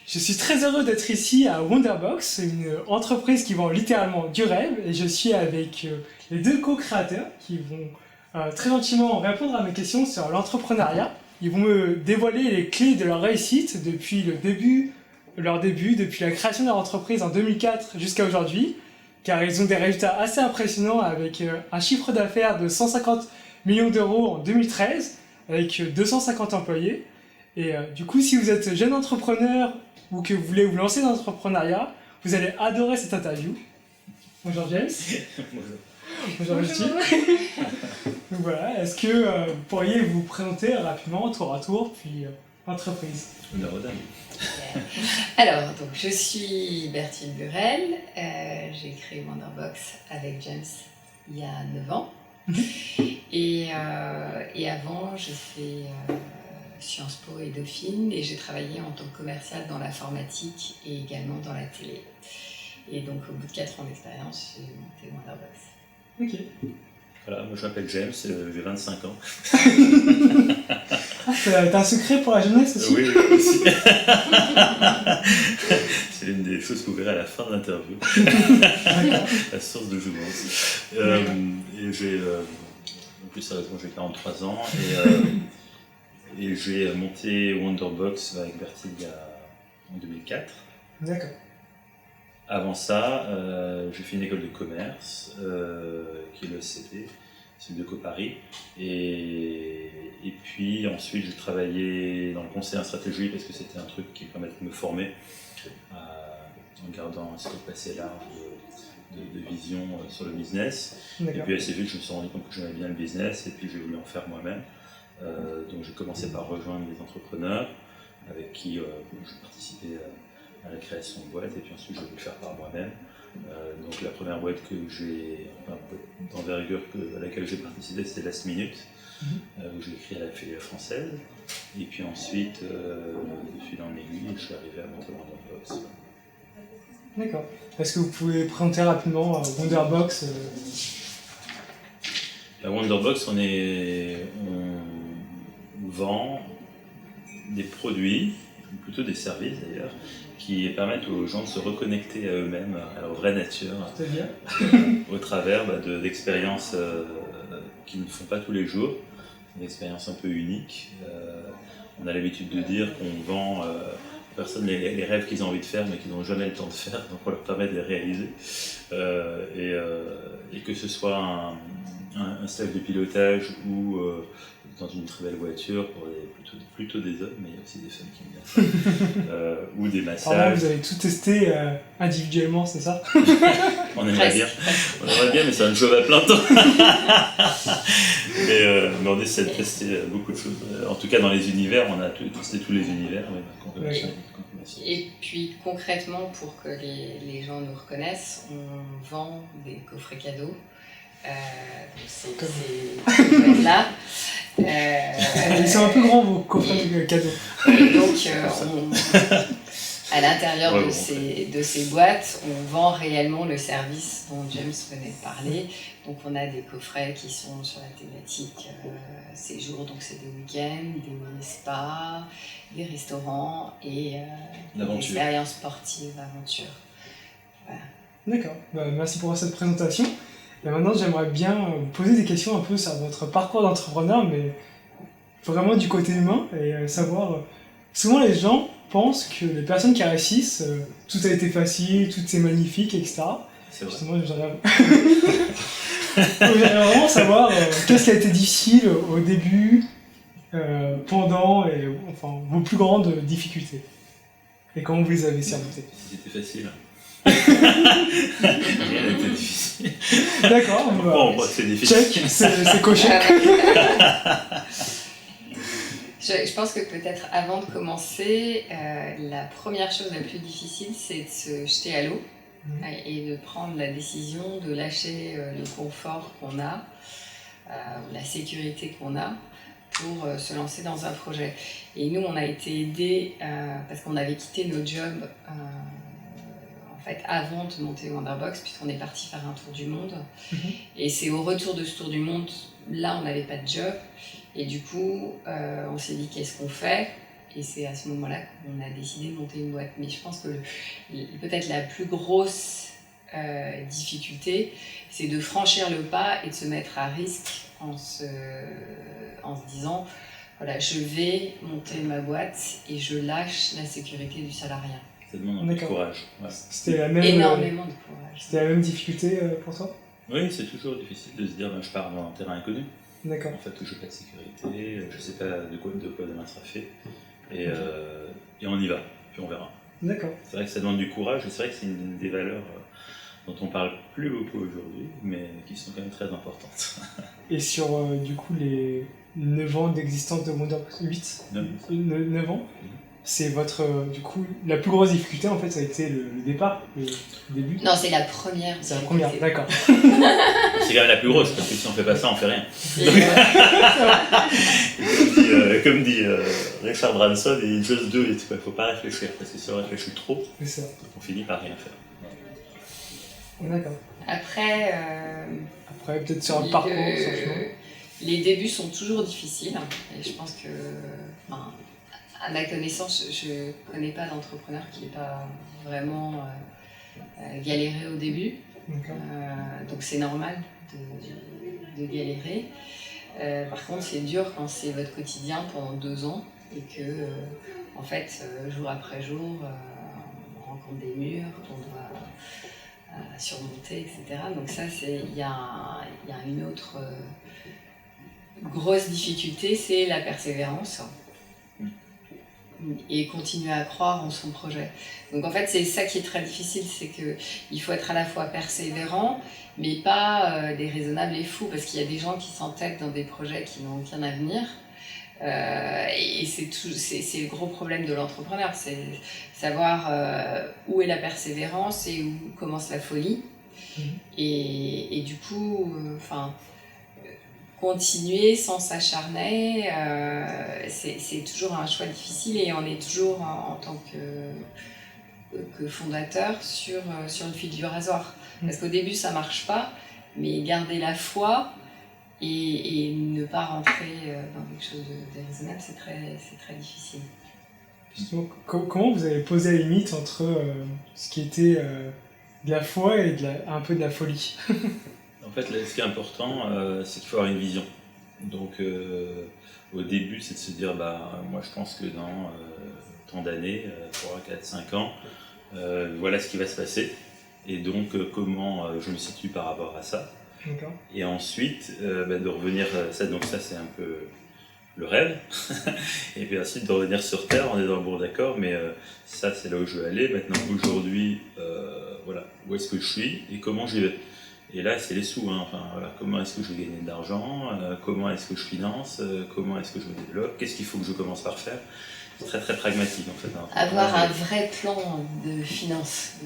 Je suis très heureux d'être ici à Wonderbox, une entreprise qui vend littéralement du rêve, et je suis avec les deux co-créateurs qui vont très gentiment répondre à mes questions sur l'entrepreneuriat. Ils vont me dévoiler les clés de leur réussite depuis leur début, depuis la création de leur entreprise en 2004 jusqu'à aujourd'hui, car ils ont des résultats assez impressionnants avec un chiffre d'affaires de 150 millions d'euros en 2013, avec 250 employés. Et du coup, si vous êtes jeune entrepreneur ou que vous voulez vous lancer dans l'entrepreneuriat, vous allez adorer cette interview. Bonjour James. Bonjour Justine. Donc voilà, est-ce que vous pourriez vous présenter rapidement, tour à tour, puis entreprise. Honneur aux dames. Alors, donc, je suis Bertine Burel. J'ai créé Wonderbox avec James il y a 9 ans. Et avant, j'ai fait Sciences Po et Dauphine, et j'ai travaillé en tant que commercial dans l'informatique et également dans la télé. Et donc, au bout de 4 ans d'expérience, j'ai monté Wonderbox. Ok. Voilà, moi je m'appelle James, j'ai 25 ans. T'as un secret pour la jeunesse aussi? Oui, aussi. C'est l'une des choses que vous verrez à la fin de l'interview. La source de jouvence. Et j'ai, en plus sérieusement, j'ai 43 ans et j'ai monté Wonderbox avec Bertille en 2004. D'accord. Avant ça, j'ai fait une école de commerce, qui est le SCP, c'est de Paris. Et puis ensuite, j'ai travaillé dans le conseil en stratégie parce que c'était un truc qui permettait de me former en gardant un scope assez large de vision sur le business. Et puis assez vite, je me suis rendu compte que j'aimais bien le business et puis j'ai voulu en faire moi-même. Donc j'ai commencé par rejoindre des entrepreneurs avec qui je participais à la création de boîtes, et puis ensuite je vais le faire par moi-même. Donc la première boîte d'envergure à laquelle j'ai participé, c'était Last Minute, où j'ai écrit à la filiale française. Et puis ensuite, de fil en aiguille, je suis arrivé à monter Wonderbox. D'accord. Est-ce que vous pouvez présenter rapidement Wonderbox La Wonderbox, on vend des produits, ou plutôt des services d'ailleurs, qui permettent aux gens de se reconnecter à eux-mêmes, à leur vraie nature, au travers d'expériences qu'ils ne font pas tous les jours, une expérience un peu unique. On a l'habitude de dire qu'on vend aux personnes les rêves qu'ils ont envie de faire mais qu'ils n'ont jamais le temps de faire, donc on leur permet de les réaliser. Et que ce soit un stage de pilotage ou dans une très belle voiture pour plutôt des hommes, mais il y a aussi des femmes qui aiment bien ça, ou des massages. Alors là, vous avez tout testé individuellement, c'est ça? On aimerait bien, mais c'est un job à plein temps. mais on essaie de tester beaucoup de choses. En tout cas, dans les univers, on a testé tous les univers. Et puis concrètement, pour que les gens nous reconnaissent, on vend des coffrets cadeaux. C'est là. C'est un peu grand vos coffrets cadeaux. Donc, à l'intérieur de ces boîtes, on vend réellement le service dont James venait de parler. Donc, on a des coffrets qui sont sur la thématique séjour, donc c'est des week-ends, des mini-spas, des restaurants et des expériences sportives, aventure. Voilà. D'accord, merci pour cette présentation. Et maintenant, j'aimerais bien vous poser des questions un peu sur votre parcours d'entrepreneur, mais vraiment du côté humain, et savoir... souvent, les gens pensent que les personnes qui réussissent, tout a été facile, tout est magnifique, etc. C'est vrai. Justement, j'aimerais vraiment savoir qu'est-ce qui a été difficile au début, pendant, et enfin, vos plus grandes difficultés. Et comment vous les avez surmontées. C'était facile. Rien n'était difficile. D'accord, c'est difficile. Check, c'est coché. Je pense que peut-être avant de commencer, la première chose la plus difficile, c'est de se jeter à l'eau et de prendre la décision de lâcher le confort qu'on a, la sécurité qu'on a, pour se lancer dans un projet. Et nous, on a été aidés parce qu'on avait quitté nos jobs avant de monter Wonderbox, puisqu'on est parti faire un tour du monde. Et c'est au retour de ce tour du monde, là on n'avait pas de job, et du coup on s'est dit qu'est-ce qu'on fait, Et c'est à ce moment-là qu'on a décidé de monter une boîte. Mais je pense que peut-être la plus grosse difficulté, c'est de franchir le pas et de se mettre à risque en se disant, voilà, je vais monter ma boîte et je lâche la sécurité du salariat. Ça demande un peu de courage. Ouais. C'était la même, énormément de courage. C'était la même difficulté pour toi? Oui, c'est toujours difficile de se dire je pars dans un terrain inconnu. D'accord. En fait, je n'ai pas de sécurité, je ne sais pas de quoi demain sera fait. Et on y va, puis on verra. D'accord. C'est vrai que ça demande du courage, et c'est vrai que c'est une des valeurs dont on parle plus beaucoup aujourd'hui, mais qui sont quand même très importantes. Et sur du coup les 9 ans d'existence de Wonderbox, 9 ans, c'est votre, du coup, la plus grosse difficulté en fait, ça a été le départ, le début? Non, c'est la première. C'est la première, d'accord. C'est quand même la plus grosse, parce que si on fait pas ça, on fait rien. Comme dit Richard Branson, et just do it, il ne faut pas réfléchir, parce que si on réfléchit trop, on finit par rien faire. D'accord. Après, peut-être sur un parcours, sur le chemin. Les débuts sont toujours difficiles, et je pense que, à ma connaissance, je ne connais pas d'entrepreneur qui n'ait pas vraiment galéré au début. Donc c'est normal de galérer. Par contre, c'est dur quand c'est votre quotidien pendant 2 ans et que, en fait, jour après jour, on rencontre des murs qu'on doit surmonter, etc. Donc ça, il y a une autre grosse difficulté, c'est la persévérance et continuer à croire en son projet. Donc en fait, c'est ça qui est très difficile, c'est qu'il faut être à la fois persévérant, mais pas déraisonnable et fou, parce qu'il y a des gens qui s'entêtent dans des projets qui n'ont aucun avenir. Et c'est le gros problème de l'entrepreneur, c'est savoir où est la persévérance et où commence la folie. Et du coup, continuer sans s'acharner, c'est toujours un choix difficile, et on est toujours en tant que fondateur sur le fil du rasoir. Parce qu'au début ça marche pas, mais garder la foi et ne pas rentrer dans quelque chose de déraisonnable, c'est très difficile. Justement, comment vous avez posé la limite entre ce qui était de la foi et un peu de la folie? En fait, là, ce qui est important, c'est qu'il faut avoir une vision. Donc, au début, c'est de se dire, moi je pense que dans tant d'années, 3, 4, 5 ans, voilà ce qui va se passer. Et donc, comment je me situe par rapport à ça. D'accord. Et ensuite, de revenir, donc ça c'est un peu le rêve. Et puis ensuite de revenir sur Terre, on est dans le bon d'accord, mais ça c'est là où je veux aller. Maintenant, aujourd'hui, voilà, où est-ce que je suis et comment j'y vais. Et là, c'est les sous. Comment est-ce que je vais gagner de l'argent, comment est-ce que je finance, comment est-ce que je me développe, qu'est-ce qu'il faut que je commence par faire. C'est très très pragmatique en fait. Avoir un vrai plan de finance,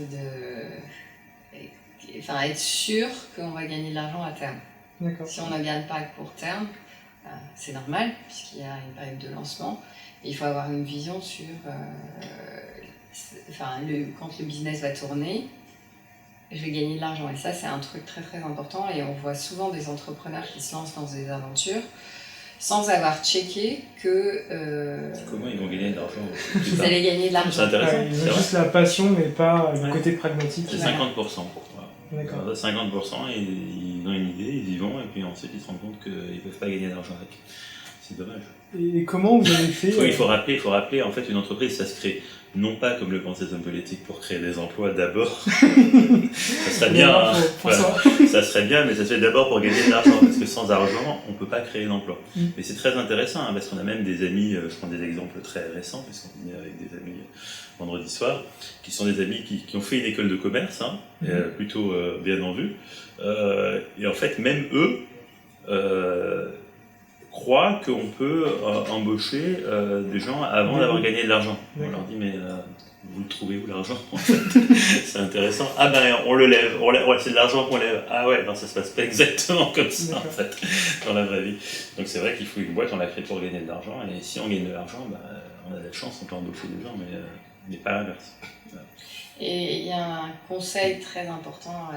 être sûr qu'on va gagner de l'argent à terme. D'accord. Si on ne gagne pas à court terme, c'est normal puisqu'il y a une période de lancement. Et il faut avoir une vision sur quand le business va tourner, je vais gagner de l'argent. Et ça, c'est un truc très très important. Et on voit souvent des entrepreneurs qui se lancent dans des aventures sans avoir checké que... comment ils vont gagner de l'argent? Ils allaient gagner de l'argent. C'est intéressant. Ils ont juste la passion, mais pas le côté pragmatique. C'est 50%. Voilà. D'accord. 50%, et ils ont une idée, ils y vont, et puis ensuite ils se rendent compte qu'ils ne peuvent pas gagner d'argent avec. C'est dommage. Et comment vous avez fait il faut rappeler, en fait, une entreprise, ça se crée non pas comme le pensait les hommes politiques pour créer des emplois d'abord. Ça serait bien, ça serait bien, mais ça se fait d'abord pour gagner de l'argent, parce que sans argent, on ne peut pas créer d'emploi. Mais c'est très intéressant, parce qu'on a même des amis, je prends des exemples très récents, parce qu'on est avec des amis vendredi soir, qui sont des amis qui ont fait une école de commerce, plutôt bien en vue, et en fait, même eux, croient qu'on peut embaucher des gens avant d'avoir gagné de l'argent. On leur dit, mais vous le trouvez où l'argent en fait? C'est intéressant. Ah ben on le lève, c'est de l'argent qu'on lève. Ah ouais, non, ça se passe pas exactement comme ça en fait, dans la vraie vie. Donc c'est vrai qu'il faut une boîte, on l'a créée pour gagner de l'argent, et si on gagne de l'argent, on a de la chance, on peut embaucher des gens, mais pas l'inverse. Voilà. Et il y a un conseil très important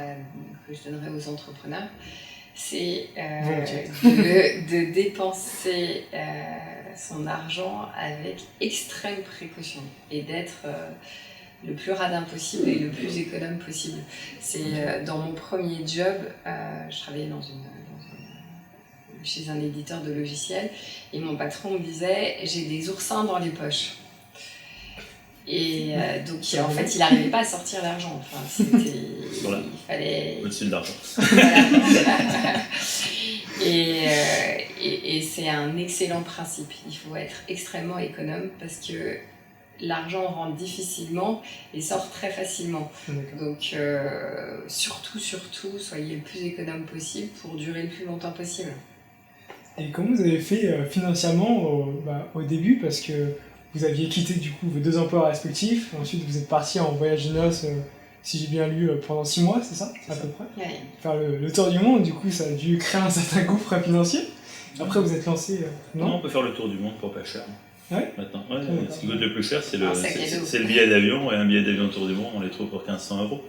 que je donnerais aux entrepreneurs, c'est de dépenser son argent avec extrême précaution et d'être le plus radin possible et le plus économe possible. C'est dans mon premier job, je travaillais chez un éditeur de logiciels et mon patron me disait j'ai des oursins dans les poches. Et donc en fait il n'arrivait pas à sortir l'argent. Enfin, il fallait au-dessus de l'argent. Voilà. Et c'est un excellent principe. Il faut être extrêmement économe parce que l'argent rentre difficilement et sort très facilement. Donc surtout, soyez le plus économe possible pour durer le plus longtemps possible. Et comment vous avez fait financièrement au début, parce que vous aviez quitté du coup vos 2 emplois respectifs, ensuite vous êtes parti en voyage de noces, si j'ai bien lu, pendant 6 mois, c'est ça, à peu près, faire le tour du monde, du coup ça a dû créer un certain gouffre financier. Après vous êtes lancé... non, on peut faire le tour du monde pour pas cher. Ouais. Maintenant, ce qui coûte le plus cher, c'est le billet d'avion, et un billet d'avion autour du monde, on les trouve pour 1500 €.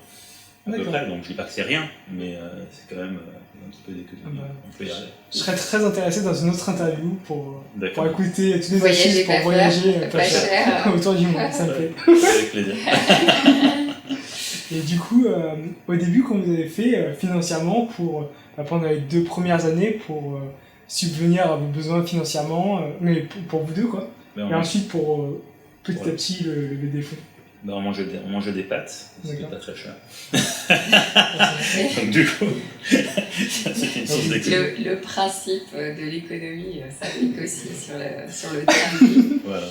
À peu près, donc je dis pas que c'est rien, mais c'est quand même un petit peu d'économie. On peut y arriver. Je serais très intéressé dans une autre interview pour écouter tous les astuces pour voyager pas cher autour du monde, ça me plaît. Avec plaisir. Et du coup, au début, comment vous avez fait financièrement pendant les 2 premières années pour subvenir à vos besoins financièrement, mais pour vous deux quoi, et ensuite pour petit à petit lever des fonds? On mangeait des pâtes, ce qui n'est pas très cher. Donc du coup, c'est une source d'économie. Le principe de l'économie s'applique aussi sur le train de vie. Voilà.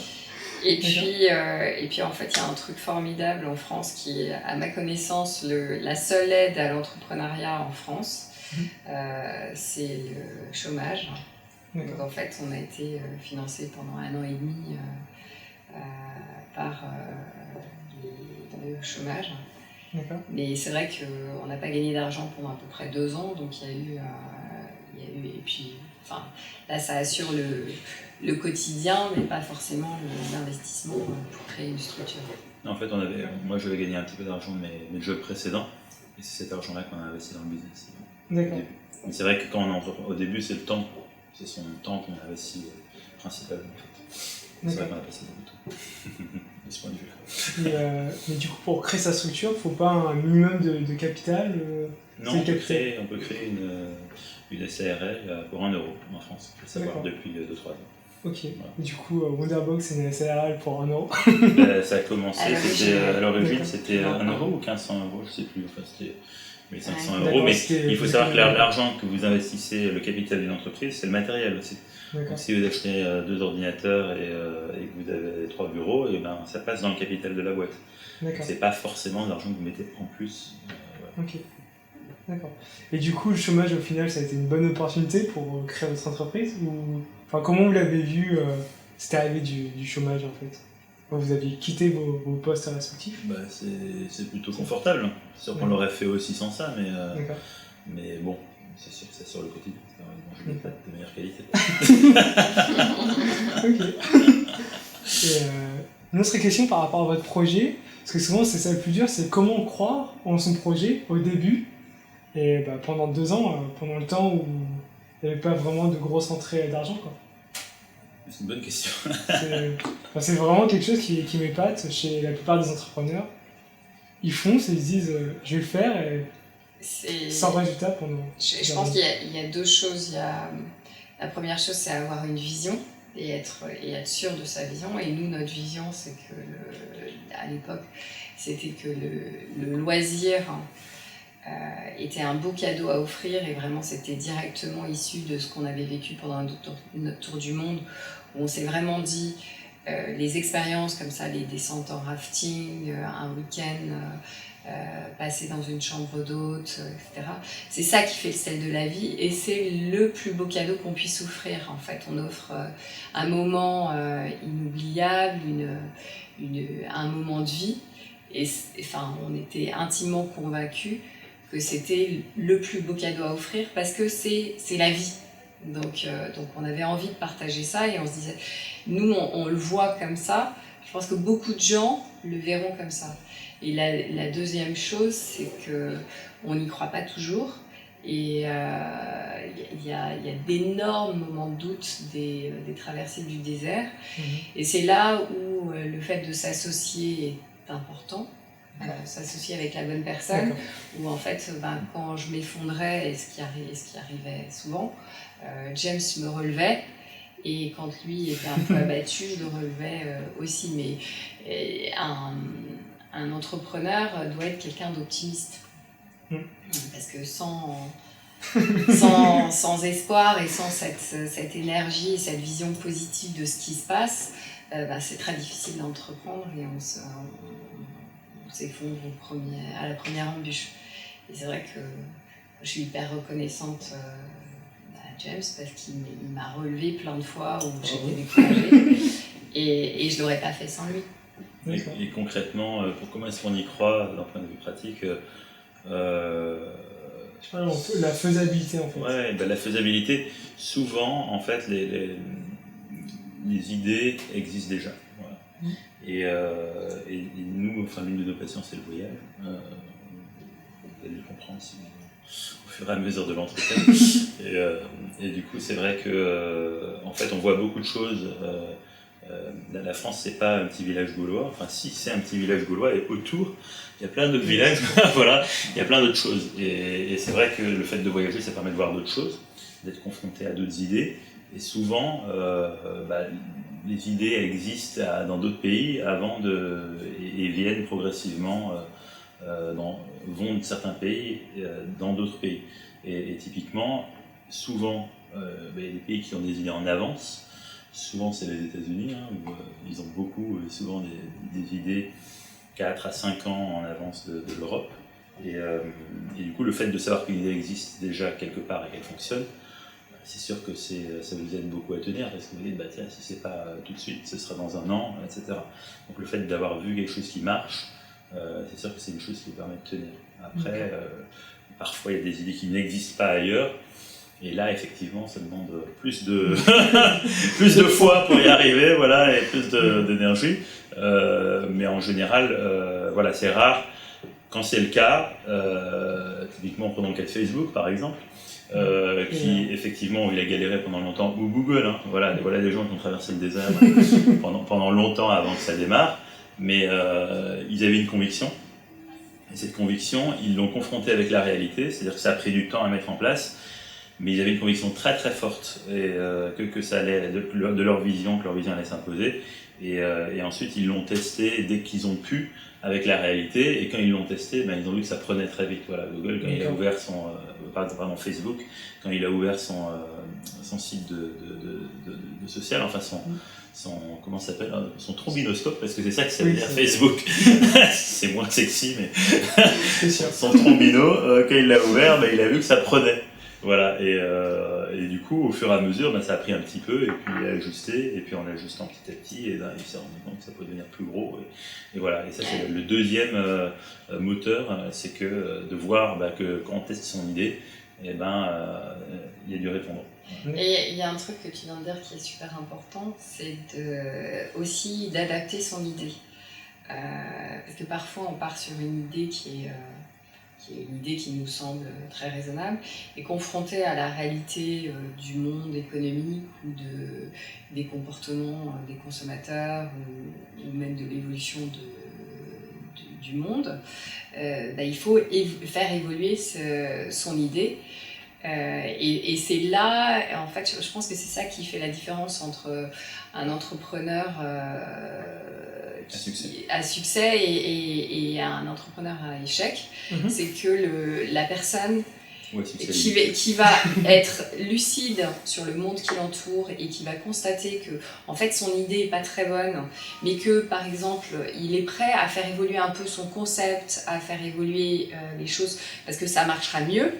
Et puis en fait, il y a un truc formidable en France qui est, à ma connaissance, la seule aide à l'entrepreneuriat en France, c'est le chômage. Donc en fait, on a été financé pendant 1 an et demi par le chômage. Mais c'est vrai qu'on n'a pas gagné d'argent pendant à peu près 2 ans, donc il y a eu et puis enfin là ça assure le quotidien, mais pas forcément l'investissement pour créer une structure. En fait, moi j'avais gagné un petit peu d'argent de mes jobs précédents, et c'est cet argent-là qu'on a investi dans le business. D'accord. Mais c'est vrai que quand on entreprend au début, c'est son temps qu'on investit principalement. C'est vrai qu'on a passé beaucoup de temps. De ce point de vue-là. Mais du coup, pour créer sa structure, il ne faut pas un minimum de capital Non, on peut créer une SARL pour 1 € en France, il faut le savoir, depuis 2-3 ans. Ok, voilà. Du coup, Wonderbox, c'est une SARL pour 1 €. Ça a commencé, à l'origine, c'était 1 € ou 1500 €, je ne sais plus, enfin c'était 1500 €, mais il faut savoir que l'argent que vous investissez, le capital d'une entreprise, c'est le matériel aussi. Donc si vous achetez 2 ordinateurs et que vous avez 3 bureaux, et ben, ça passe dans le capital de la boîte. C'est pas forcément de l'argent que vous mettez en plus. Ok, d'accord. Et du coup, le chômage, au final, ça a été une bonne opportunité pour créer votre entreprise Enfin, comment vous l'avez vu, c'était arrivé du chômage en fait? Vous aviez quitté vos postes respectifs? C'est plutôt confortable. C'est sûr qu'on l'aurait fait aussi sans ça, mais bon, c'est sûr que c'est sur le quotidien. Je n'ai pas de meilleure qualité. Ok. Et, une autre question par rapport à votre projet, parce que souvent c'est ça le plus dur, c'est comment croire en son projet au début, et pendant 2 ans, pendant le temps où il n'y avait pas vraiment de grosses entrées d'argent, quoi. C'est une bonne question. C'est vraiment quelque chose qui m'épate chez la plupart des entrepreneurs. Ils foncent et ils se disent je vais le faire, et sans résultat pendant... Je pense qu'il y a 2 choses. La première chose, c'est avoir une vision et être sûr de sa vision. Et nous, notre vision, c'est que à l'époque, c'était que le loisir était un beau cadeau à offrir, et vraiment c'était directement issu de ce qu'on avait vécu pendant notre tour du monde, où on s'est vraiment dit les expériences comme ça, les descentes en rafting, un week-end passer dans une chambre d'hôte, etc. C'est ça qui fait le sel de la vie, et c'est le plus beau cadeau qu'on puisse offrir. En fait, on offre un moment inoubliable, un moment de vie, et enfin, on était intimement convaincus que c'était le plus beau cadeau à offrir, parce que c'est la vie. Donc on avait envie de partager ça, et on se disait, nous on le voit comme ça, je pense que beaucoup de gens le verront comme ça. Et la deuxième chose, c'est qu'on n'y croit pas toujours, Et il y a d'énormes moments de doute, des traversées du désert. Et c'est là où le fait de s'associer est important, s'associer avec la bonne personne, où en fait, quand je m'effondrais, et ce qui arrivait souvent, James me relevait. Et quand lui était un peu abattu, je le relevais aussi. Mais un entrepreneur doit être quelqu'un d'optimiste. Parce que sans espoir et sans cette énergie, cette vision positive de ce qui se passe, c'est très difficile d'entreprendre et on s'effondre à la première embûche. Et c'est vrai que je suis hyper reconnaissante à James parce qu'il m'a relevé plein de fois où j'étais découragée et je ne l'aurais pas fait sans lui. Et concrètement, comment est-ce qu'on y croit d'un point de vue pratique la faisabilité en fait. Ouais, la faisabilité, souvent en fait les idées existent déjà. Voilà. Et nous, enfin l'une de nos passions c'est le voyage. Vous allez le comprendre au fur et à mesure de l'entretien. et du coup c'est vrai que en fait on voit beaucoup de choses. La France c'est pas un petit village gaulois, enfin si c'est un petit village gaulois et autour il y a plein d'autres villages, voilà, il y a plein d'autres choses et c'est vrai que le fait de voyager ça permet de voir d'autres choses, d'être confronté à d'autres idées et souvent les idées existent dans d'autres pays et viennent progressivement vont de certains pays dans d'autres pays et typiquement souvent il y a des pays qui ont des idées en avance. Souvent, c'est les États-Unis, où ils ont souvent des idées 4 à 5 ans en avance de l'Europe. Et du coup, le fait de savoir qu'une idée existe déjà quelque part et qu'elle fonctionne, c'est sûr que ça vous aide beaucoup à tenir, parce que vous dites, tiens, si c'est pas tout de suite, ce sera dans un an, etc. Donc le fait d'avoir vu quelque chose qui marche, c'est sûr que c'est une chose qui vous permet de tenir. Après, parfois, il y a des idées qui n'existent pas ailleurs. Et là, effectivement, ça demande plus de foi pour y arriver, voilà, et plus d'énergie. Mais en général, voilà, c'est rare. Quand c'est le cas, typiquement, prenons le cas de Facebook, par exemple, qui, effectivement, il a galéré pendant longtemps, ou Google, voilà des gens qui ont traversé le désert pendant longtemps avant que ça démarre, mais ils avaient une conviction. Et cette conviction, ils l'ont confrontée avec la réalité, c'est-à-dire que ça a pris du temps à mettre en place. Mais ils avaient une conviction très très forte et que ça allait de leur vision, que leur vision allait s'imposer. Et ensuite ils l'ont testé dès qu'ils ont pu avec la réalité. Et quand ils l'ont testé, ils ont vu que ça prenait très vite. Voilà, Google, quand il a ouvert Facebook, quand il a ouvert son site de social, enfin comment ça s'appelle, son trombinoscope, parce que c'est ça que ça veut dire Facebook. C'est moins sexy, mais son trombino, quand il l'a ouvert, il a vu que ça prenait. Voilà, et du coup, au fur et à mesure, ça a pris un petit peu, et puis il a ajusté, et puis en ajustant petit à petit, et il s'est rendu compte que ça peut devenir plus gros. Et voilà, et ça c'est le deuxième moteur, c'est que de voir que quand on teste son idée, il y a du répondant. Et il y a un truc que tu viens de dire qui est super important, c'est aussi d'adapter son idée. Parce que parfois on part sur une idée qui est une idée qui nous semble très raisonnable, et confrontée à la réalité du monde économique ou des comportements des consommateurs ou même de l'évolution du monde, il faut faire évoluer son idée. Et c'est là, en fait, je pense que c'est ça qui fait la différence entre un entrepreneur à succès et un entrepreneur à échec. C'est que la personne qui va être lucide sur le monde qui l'entoure et qui va constater que en fait son idée n'est pas très bonne, mais que par exemple il est prêt à faire évoluer un peu son concept, à faire évoluer les choses parce que ça marchera mieux.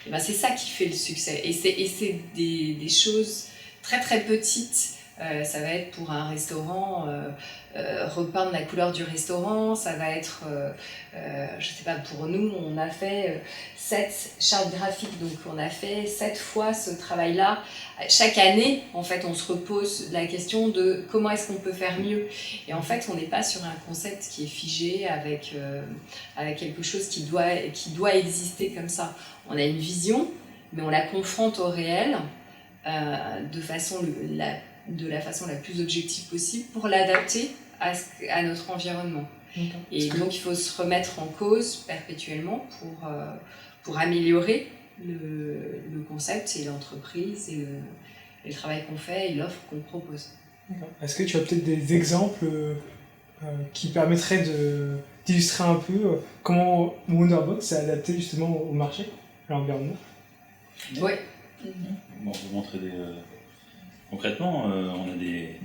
Et c'est ça qui fait le succès. Et c'est des choses très très petites Ça va être pour un restaurant, repeindre la couleur du restaurant. Ça va être, je sais pas, pour nous, on a fait 7 chartes graphiques. Donc, on a fait 7 fois ce travail-là. Chaque année, en fait, on se repose la question de comment est-ce qu'on peut faire mieux. Et en fait, on n'est pas sur un concept qui est figé avec quelque chose qui doit exister comme ça. On a une vision, mais on la confronte au réel de la façon la plus objective possible pour l'adapter à notre environnement. Et donc, il faut se remettre en cause perpétuellement pour améliorer le concept et l'entreprise et le travail qu'on fait et l'offre qu'on propose. Est-ce que tu as peut-être des exemples qui permettraient d'illustrer un peu comment Wonderbox s'est adapté justement au marché, à l'environnement? Oui. Bon, pour montrer concrètement, on a des...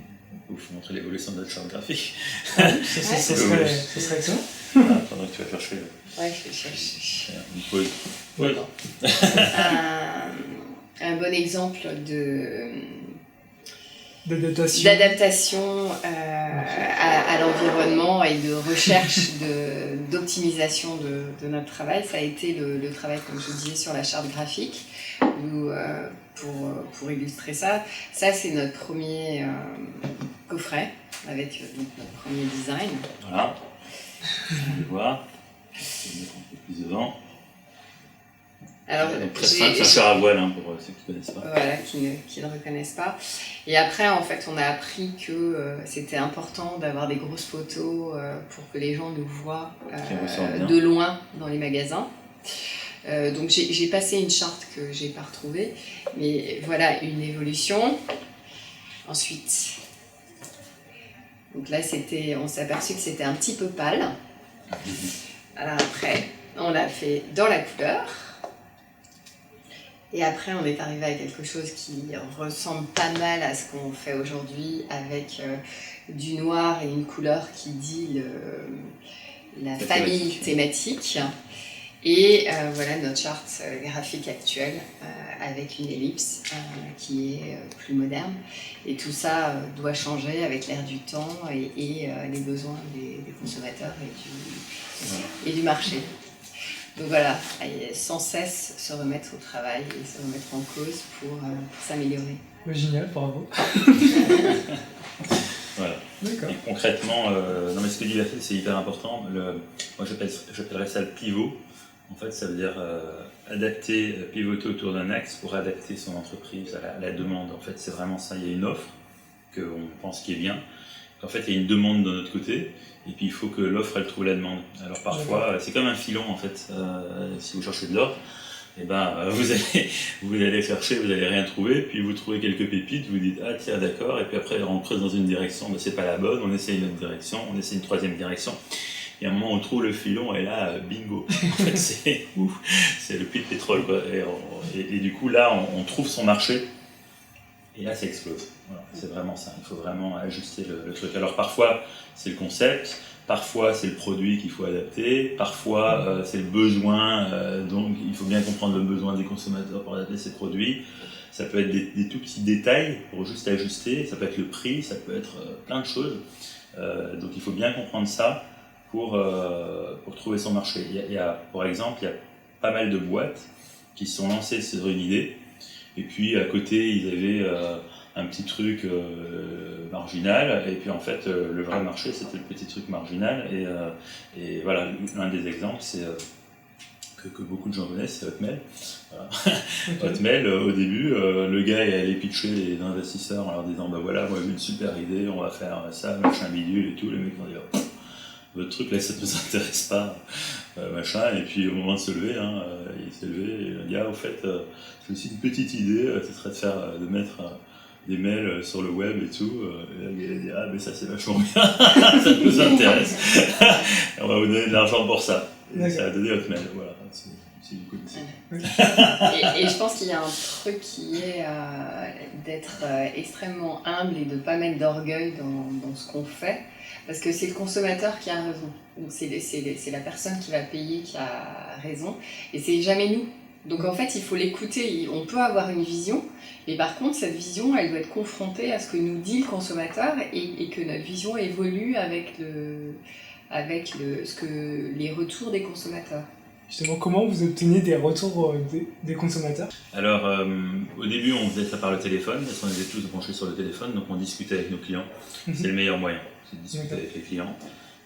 Il faut montrer l'évolution de notre charte graphique. Ah oui, ça serait excellent. Pendant que tu vas chercher. Ouais, je vais chercher. Une pause. Ouais. Un bon exemple d'adaptation à l'environnement et de recherche d'optimisation de notre travail, ça a été le travail, comme je vous disais, sur la charte graphique. Où, pour illustrer ça c'est notre premier coffret avec donc, notre premier design. Voilà, vous allez voir, je vais mettre un peu plus devant. Alors, très simple, c'est un fer à voile pour ceux qui ne connaissent pas. Voilà, qui ne reconnaissent pas. Et après, en fait, on a appris que c'était important d'avoir des grosses photos pour que les gens nous voient de loin dans les magasins. Donc j'ai passé une charte que j'ai pas retrouvée, mais voilà une évolution. Ensuite, donc là on s'est aperçu que c'était un petit peu pâle. Alors après, on l'a fait dans la couleur. Et après, on est arrivé à quelque chose qui ressemble pas mal à ce qu'on fait aujourd'hui, avec du noir et une couleur qui dit la famille thématique. Et voilà notre charte graphique actuelle avec une ellipse qui est plus moderne. Et tout ça doit changer avec l'air du temps et les besoins des consommateurs et du marché. Donc voilà, sans cesse se remettre au travail et se remettre en cause pour s'améliorer. Génial, bravo. Voilà. D'accord. Et concrètement, non mais ce que dit Bertil, c'est hyper important. Moi j'appellerais ça le pivot. En fait, ça veut dire pivoter autour d'un axe pour adapter son entreprise à la demande. En fait, c'est vraiment ça. Il y a une offre qu'on pense qui est bien. En fait, il y a une demande de notre côté. Et puis, il faut que l'offre, elle trouve la demande. Alors, parfois, c'est comme un filon, en fait. Si vous cherchez de l'or, eh ben, vous allez chercher, vous n'allez rien trouver. Puis, vous trouvez quelques pépites, vous dites « Ah, tiens, d'accord ». Et puis après, on creuse dans une direction, mais c'est pas la bonne. On essaie une autre direction, on essaie une troisième direction. Et à un moment, on trouve le filon, et là, bingo. En fait, c'est ouf. C'est le puits de pétrole, quoi. Et du coup, là, on trouve son marché. Et là, ça explose. Voilà, c'est vraiment ça. Il faut vraiment ajuster le truc. Alors, parfois, c'est le concept. Parfois, c'est le produit qu'il faut adapter. Parfois, c'est le besoin. Donc, il faut bien comprendre le besoin des consommateurs pour adapter ces produits. Ça peut être des tout petits détails pour juste ajuster. Ça peut être le prix. Ça peut être plein de choses. Donc, il faut bien comprendre ça pour trouver son marché. Par exemple, il y a pas mal de boîtes qui se sont lancées sur une idée. Et puis à côté, ils avaient un petit truc marginal. Et puis en fait, le vrai marché, c'était le petit truc marginal. Et voilà, l'un des exemples, c'est que beaucoup de gens connaissent, c'est Hotmail. Voilà. Okay. Hotmail, au début, le gars est allé pitcher les investisseurs en leur disant « Bah voilà, moi j'ai une super idée, on va faire ça, machin bidule et tout. » Les mecs vont dire « Votre truc là, ça ne nous intéresse pas, machin. » Et puis au moment de se lever, il s'est levé et il a dit « Ah, au fait, c'est aussi une petite idée, ce serait de mettre des mails sur le web et tout. » Et là, il a dit « Ah, mais ça c'est vachement bien, ça nous intéresse. On va vous donner de l'argent pour ça. » Et ça a donné Hotmail, voilà. Si vous connaissez. Et je pense qu'il y a un truc qui est d'être extrêmement humble et de ne pas mettre d'orgueil dans ce qu'on fait. Parce que c'est le consommateur qui a raison. Donc c'est la personne qui va payer qui a raison. Et c'est jamais nous. Donc en fait, il faut l'écouter. On peut avoir une vision, mais par contre, cette vision, elle doit être confrontée à ce que nous dit le consommateur et que notre vision évolue avec les retours des consommateurs. Justement, comment vous obtenez des retours des consommateurs? Alors, au début, on faisait ça par le téléphone, parce qu'on était tous branchés sur le téléphone, donc on discutait avec nos clients. C'est le meilleur moyen, c'est de discuter avec les clients,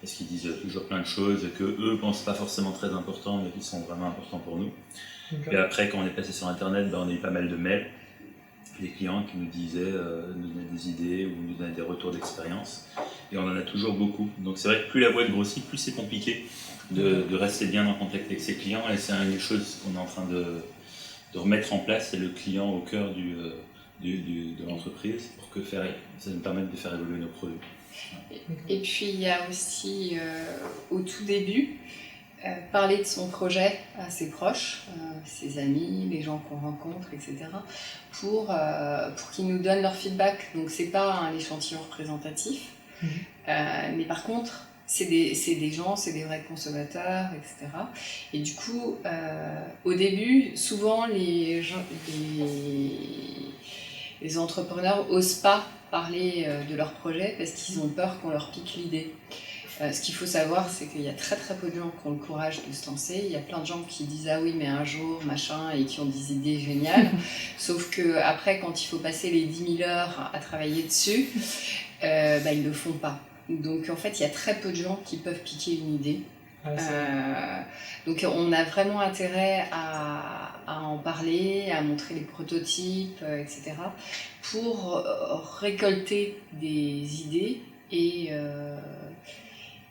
parce qu'ils disent toujours plein de choses que eux pensent pas forcément très importantes, mais qui sont vraiment importantes pour nous. Et après, quand on est passé sur Internet, on a eu pas mal de mails, des clients qui nous disaient, nous donnaient des idées ou nous donnaient des retours d'expérience, et on en a toujours beaucoup. Donc c'est vrai que plus la boîte grossit, plus c'est compliqué de rester bien en contact avec ses clients, et c'est une des choses qu'on est en train de remettre en place, c'est le client au cœur de l'entreprise pour que ça nous permette de faire évoluer nos produits. Et puis il y a aussi au tout début, parler de son projet à ses proches, ses amis, les gens qu'on rencontre, etc. pour qu'ils nous donnent leur feedback. Donc c'est pas un échantillon représentatif, mais par contre c'est des gens, c'est des vrais consommateurs, etc. Et du coup, au début, souvent les entrepreneurs n'osent pas parler de leur projet parce qu'ils ont peur qu'on leur pique l'idée. Ce qu'il faut savoir, c'est qu'il y a très très peu de gens qui ont le courage de se lancer. Il y a plein de gens qui disent ah oui mais un jour machin et qui ont des idées géniales. Sauf que après quand il faut passer les 10 000 heures à travailler dessus, ils le font pas. Donc en fait il y a très peu de gens qui peuvent piquer une idée. Donc on a vraiment intérêt à en parler, à montrer les prototypes, etc. pour récolter des idées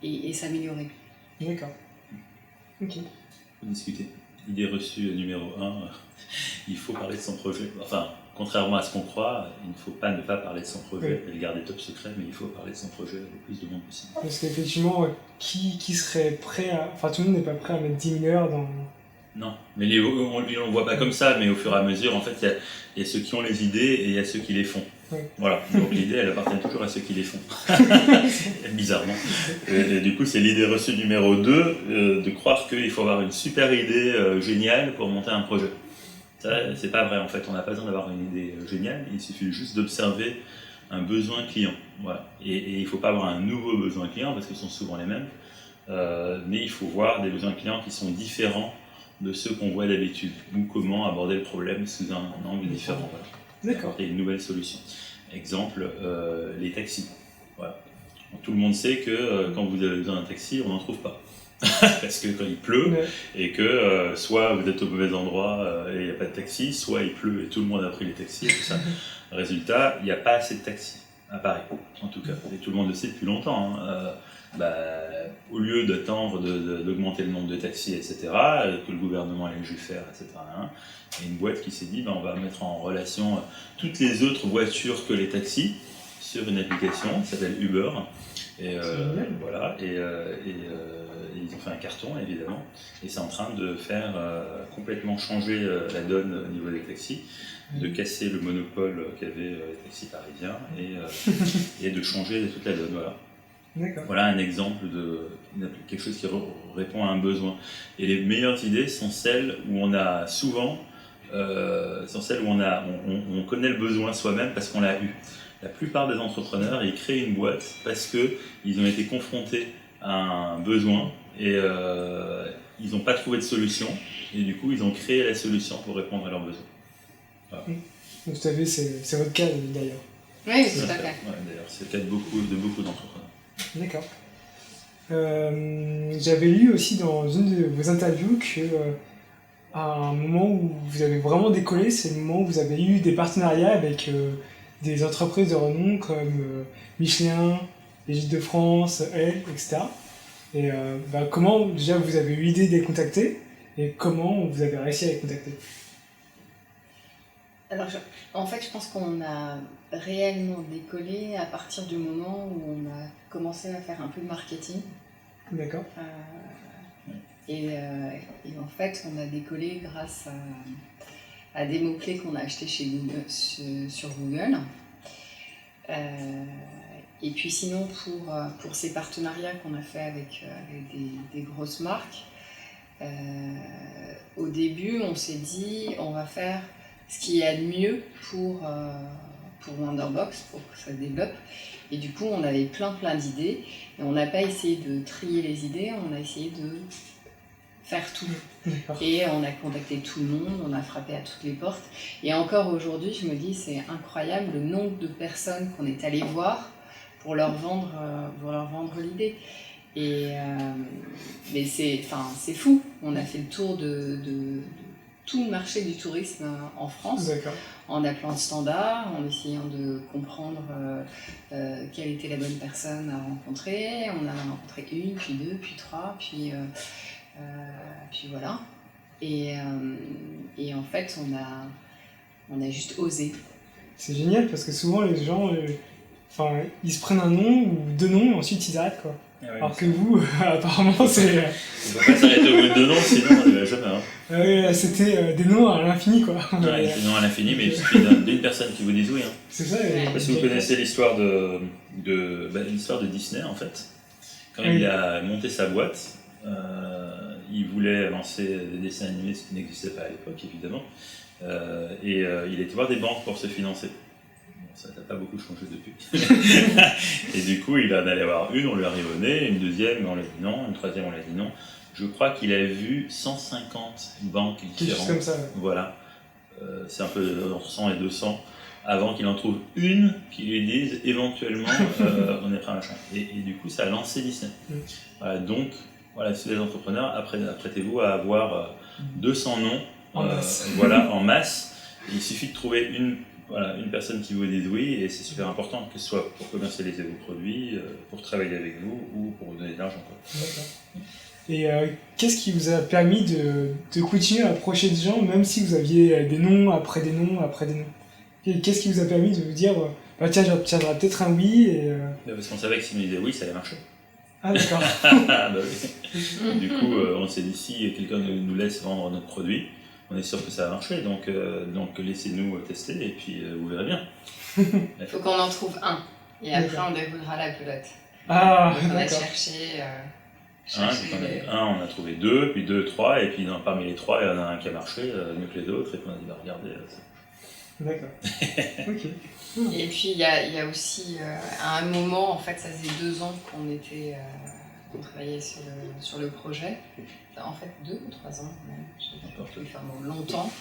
et s'améliorer. D'accord. Ok. Discuter. Idée reçue numéro 1, il faut parler de son projet. Enfin, contrairement à ce qu'on croit, il ne faut pas ne pas parler de son projet et le garder top secret, mais il faut parler de son projet le plus de monde possible. Parce qu'effectivement, qui serait prêt à... Enfin, tout le monde n'est pas prêt à mettre 10 000 heures dans... Non, mais on ne le voit pas comme ça, mais au fur et à mesure, en fait, il y a ceux qui ont les idées et il y a ceux qui les font. Voilà, donc l'idée, elle appartient toujours à ceux qui les font. Bizarrement. Et du coup, c'est l'idée reçue numéro 2, de croire qu'il faut avoir une super idée géniale pour monter un projet. Ça, c'est pas vrai, en fait, on n'a pas besoin d'avoir une idée géniale, il suffit juste d'observer un besoin client. Voilà. Et il ne faut pas avoir un nouveau besoin client, parce qu'ils sont souvent les mêmes, mais il faut voir des besoins clients qui sont différents de ceux qu'on voit d'habitude, ou comment aborder le problème sous un angle différent. Voilà. D'accord. Apporter une nouvelle solution. Exemple, les taxis. Voilà. Donc, tout le monde sait que quand vous avez besoin d'un taxi, on n'en trouve pas. Parce que quand il pleut, et que soit vous êtes au mauvais endroit et il n'y a pas de taxi, soit il pleut et tout le monde a pris les taxis et tout ça. Résultat, il n'y a pas assez de taxis à Paris, en tout cas. Et tout le monde le sait depuis longtemps. Au lieu d'attendre d'augmenter le nombre de taxis, etc., que le gouvernement allait juste faire, etc., il y a une boîte qui s'est dit on va mettre en relation toutes les autres voitures que les taxis sur une application qui s'appelle Uber. Et voilà, et ils ont fait un carton évidemment, et c'est en train de faire complètement changer la donne au niveau des taxis, de casser le monopole qu'avaient les taxis parisiens et de changer toute la donne. Voilà. D'accord. Voilà un exemple de quelque chose qui répond à un besoin. Et les meilleures idées sont celles où on a souvent, sont celles où on connaît le besoin soi-même parce qu'on l'a eu. La plupart des entrepreneurs, ils créent une boîte parce qu'ils ont été confrontés à un besoin et ils n'ont pas trouvé de solution. Et du coup, ils ont créé la solution pour répondre à leurs besoins. Voilà. Donc, vous savez, c'est votre cas d'ailleurs. Oui, c'est tout à fait. Ouais, d'ailleurs, c'est le cas de beaucoup d'entrepreneurs. D'accord. J'avais lu aussi dans une de vos interviews que à un moment où vous avez vraiment décollé, c'est le moment où vous avez eu des partenariats avec des entreprises de renom comme Michelin, les Gîtes de France, Elle, etc. Et comment déjà vous avez eu l'idée de les contacter et comment vous avez réussi à les contacter? Alors, en fait, je pense qu'on a réellement décollé à partir du moment où on a commencé à faire un peu de marketing. D'accord. Et en fait, on a décollé grâce à des mots-clés qu'on a achetés chez Google, sur Google. Et puis sinon, pour ces partenariats qu'on a fait avec des grosses marques, Au début, on s'est dit, on va faire ce qu'il y a de mieux pour Wonderbox, pour que ça se développe. Et du coup, on avait plein d'idées. Et on n'a pas essayé de trier les idées, on a essayé de faire tout. Et on a contacté tout le monde, on a frappé à toutes les portes. Et encore aujourd'hui, je me dis, c'est incroyable le nombre de personnes qu'on est allé voir pour leur vendre l'idée. Mais c'est fou. On a fait le tour de tout le marché du tourisme en France, en appelant le standard, en essayant de comprendre quelle était la bonne personne à rencontrer. On en a rencontré une, puis deux, puis trois, puis voilà. Et en fait, on a juste osé. C'est génial parce que souvent les gens, ils se prennent un nom ou deux noms et ensuite ils arrêtent, quoi. Ah ouais, alors que vous, apparemment, c'est... On ne peut pas s'arrêter au bout de deux noms, sinon on n'y va jamais. Hein. C'était des noms à l'infini, quoi. Ouais, des noms à l'infini, mais il suffit d'une personne qui vous dise oui. Hein. C'est ça. Parce que vous connaissez l'histoire l'histoire de Disney, en fait. Quand il a monté sa boîte, il voulait lancer des dessins animés, ce qui n'existait pas à l'époque, évidemment. Il était voir des banques pour se financer. Ça n'a pas beaucoup changé depuis. Et du coup, il en allait voir une, on lui arrive au nez, une deuxième, on lui a dit non, une troisième, on lui a dit non. Je crois qu'il a vu 150 banques différentes. Quelque chose comme ça. Voilà. C'est un peu entre 100 et 200, avant qu'il en trouve une qui lui dise éventuellement on est prêt à machin. Et du coup, ça a lancé Disney. Voilà, donc, voilà, si vous êtes entrepreneurs, apprêtez-vous à avoir 200 noms en masse. Et il suffit de trouver une personne qui vous dise oui, et c'est super important, que ce soit pour commercialiser vos produits, pour travailler avec vous ou pour vous donner de l'argent. Et qu'est-ce qui vous a permis de continuer à approcher des gens, même si vous aviez des noms après des noms après des noms? Et qu'est-ce qui vous a permis de vous dire tiens, j'aurai peut-être un oui Parce qu'on savait que si on disait oui, ça allait marcher. Ah d'accord. Oui. Du coup, on s'est dit si quelqu'un nous laisse vendre notre produit, on est sûr que ça va marcher, donc laissez-nous tester et puis vous verrez bien. Il faut qu'on en trouve un, et après on déroulera la pelote. Ah, donc on a cherché on a trouvé deux, puis deux, trois, et puis parmi les trois, il y en a un qui a marché, mieux que les autres, et puis on a dit regardez. D'accord. Ok. Et puis il y a aussi, à un moment, en fait, ça faisait 2 ans qu'on travaillait sur le projet. En fait, 2 ou 3 ans même, je ne sais pas plus, longtemps.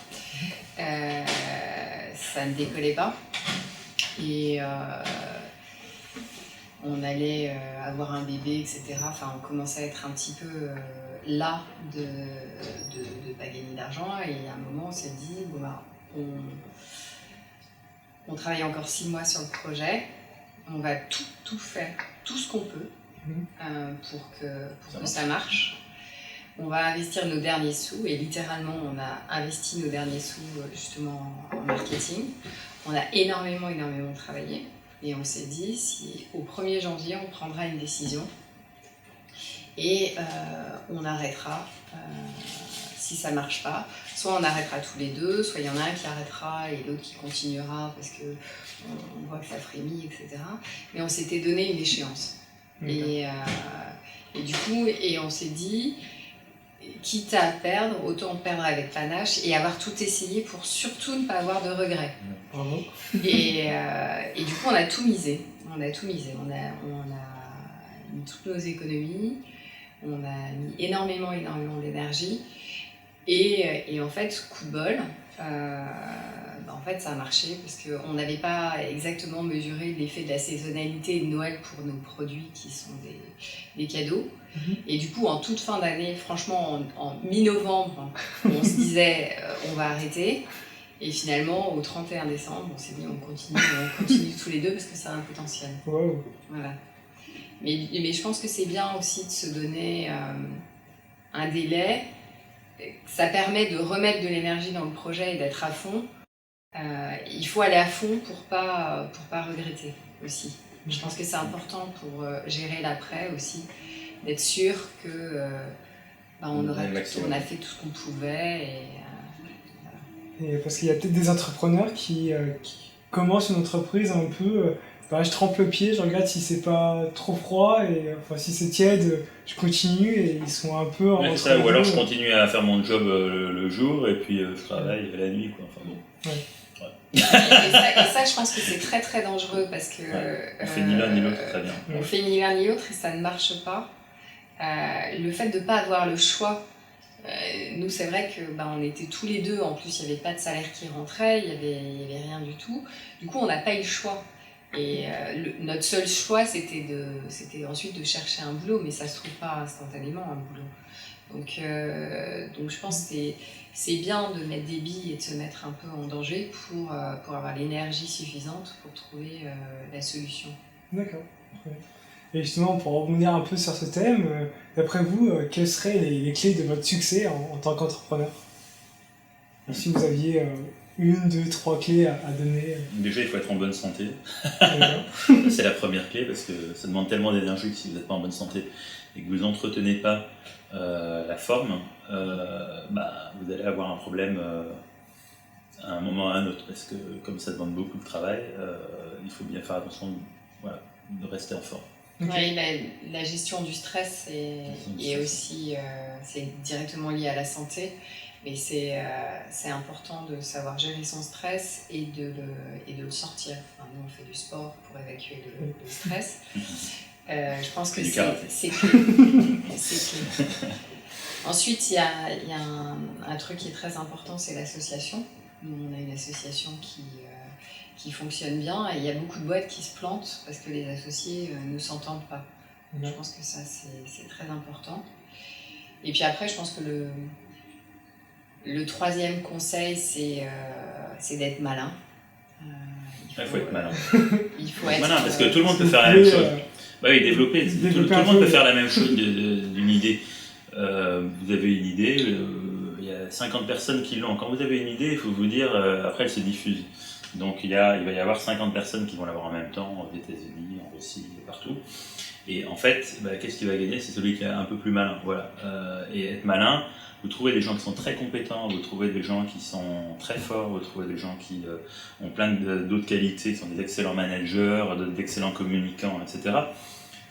Ça ne décollait pas. Et on allait avoir un bébé, etc. Enfin, on commençait à être un petit peu là de pas gagner d'argent. Et à un moment, on s'est dit, on travaille encore 6 mois sur le projet. On va tout faire, tout ce qu'on peut pour que ça marche. On va investir nos derniers sous, et littéralement, on a investi nos derniers sous justement en marketing. On a énormément travaillé, et on s'est dit, si au 1er janvier, on prendra une décision, et on arrêtera si ça ne marche pas. Soit on arrêtera tous les deux, soit il y en a un qui arrêtera et l'autre qui continuera parce qu'on voit que ça frémit, etc. Mais on s'était donné une échéance. Et du coup, on s'est dit, quitte à perdre, autant perdre avec panache et avoir tout essayé pour surtout ne pas avoir de regrets. Et du coup, on a tout misé. On a mis toutes nos économies, on a mis énormément d'énergie. Et en fait, coup de bol, en fait, ça a marché parce qu'on n'avait pas exactement mesuré l'effet de la saisonnalité de Noël pour nos produits qui sont des cadeaux. Et du coup, en toute fin d'année, franchement, en mi-novembre, on se disait on va arrêter. Et finalement, au 31 décembre, on s'est dit on continue tous les deux parce que ça a un potentiel. Wow. Voilà. Mais je pense que c'est bien aussi de se donner un délai. Ça permet de remettre de l'énergie dans le projet et d'être à fond. Il faut aller à fond pour pas regretter aussi. Je pense que c'est important pour gérer l'après aussi, d'être sûr que on a fait tout ce qu'on pouvait. Et parce qu'il y a peut-être des entrepreneurs qui commencent une entreprise un peu je trempe le pied, je regarde si c'est pas trop froid, et si c'est tiède, je continue, et ils sont un peu en ça, ou alors je continue à faire mon job le jour, et puis je travaille la nuit, quoi. Enfin bon. Ouais. Et ça, je pense que c'est très très dangereux parce que. On fait ni l'un ni l'autre très bien. On fait ni l'un ni l'autre et ça ne marche pas. Le fait de ne pas avoir le choix, nous c'est vrai que on était tous les deux, en plus il n'y avait pas de salaire qui rentrait, il y avait rien du tout. Du coup on n'a pas eu le choix. Et notre seul choix c'était ensuite de chercher un boulot, mais ça ne se trouve pas instantanément un boulot. Donc je pense que c'est bien de mettre des billes et de se mettre un peu en danger pour avoir l'énergie suffisante pour trouver la solution. D'accord. Et justement, pour rebondir un peu sur ce thème, d'après vous, quelles seraient les clés de votre succès en tant qu'entrepreneur ? Si vous aviez 1, 2, 3 clés à donner. Déjà, il faut être en bonne santé. C'est la première clé parce que ça demande tellement d'énergie que si vous n'êtes pas en bonne santé et que vous n'entretenez pas la forme, vous allez avoir un problème à un moment ou à un autre parce que comme ça demande beaucoup de travail, il faut bien faire attention de rester en forme. Okay. Oui, la gestion du stress est aussi c'est directement lié à la santé, mais c'est important de savoir gérer son stress et de le sortir. Enfin, nous on fait du sport pour évacuer le stress. Je pense que c'est clé. Ensuite, il y a un truc qui est très important, c'est l'association. Nous, on a une association qui fonctionne bien et il y a beaucoup de boîtes qui se plantent parce que les associés ne s'entendent pas. Je pense que ça, c'est très important. Et puis après, je pense que le troisième conseil, c'est d'être malin. Il faut être malin. Il faut être malin parce que tout le monde peut faire la même chose. Oui, développer. Tout le monde peut faire la même chose d'une idée. Vous avez une idée, il y a 50 personnes qui l'ont. Quand vous avez une idée, il faut vous dire, après elle se diffuse. Donc il va y avoir 50 personnes qui vont l'avoir en même temps, aux États-Unis, en Russie, partout. Et en fait, qu'est-ce qui va gagner ? C'est celui qui est un peu plus malin. Voilà. Et être malin, vous trouvez des gens qui sont très compétents, vous trouvez des gens qui sont très forts, vous trouvez des gens qui ont plein d'autres qualités, qui sont des excellents managers, d'excellents communicants, etc.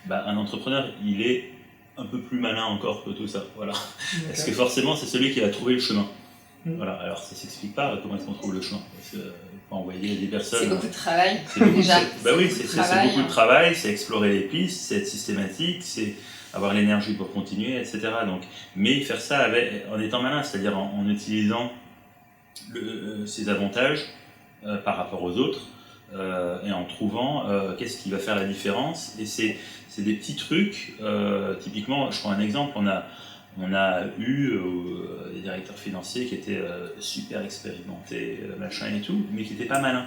Un entrepreneur, il est un peu plus malin encore que tout ça. Voilà. Okay. Parce que forcément, c'est celui qui va trouver le chemin. Voilà. Alors ça ne s'explique pas comment est-ce qu'on trouve le chemin. Parce que faut envoyer des personnes. C'est beaucoup de travail. C'est beaucoup de travail, c'est explorer les pistes, c'est être systématique, c'est avoir l'énergie pour continuer, etc. Donc, mais faire ça en étant malin, c'est-à-dire en utilisant ses avantages par rapport aux autres et en trouvant qu'est-ce qui va faire la différence. Et c'est des petits trucs. Typiquement, je prends un exemple, on a eu des directeurs financiers qui étaient super expérimentés, machin et tout, mais qui n'étaient pas malins.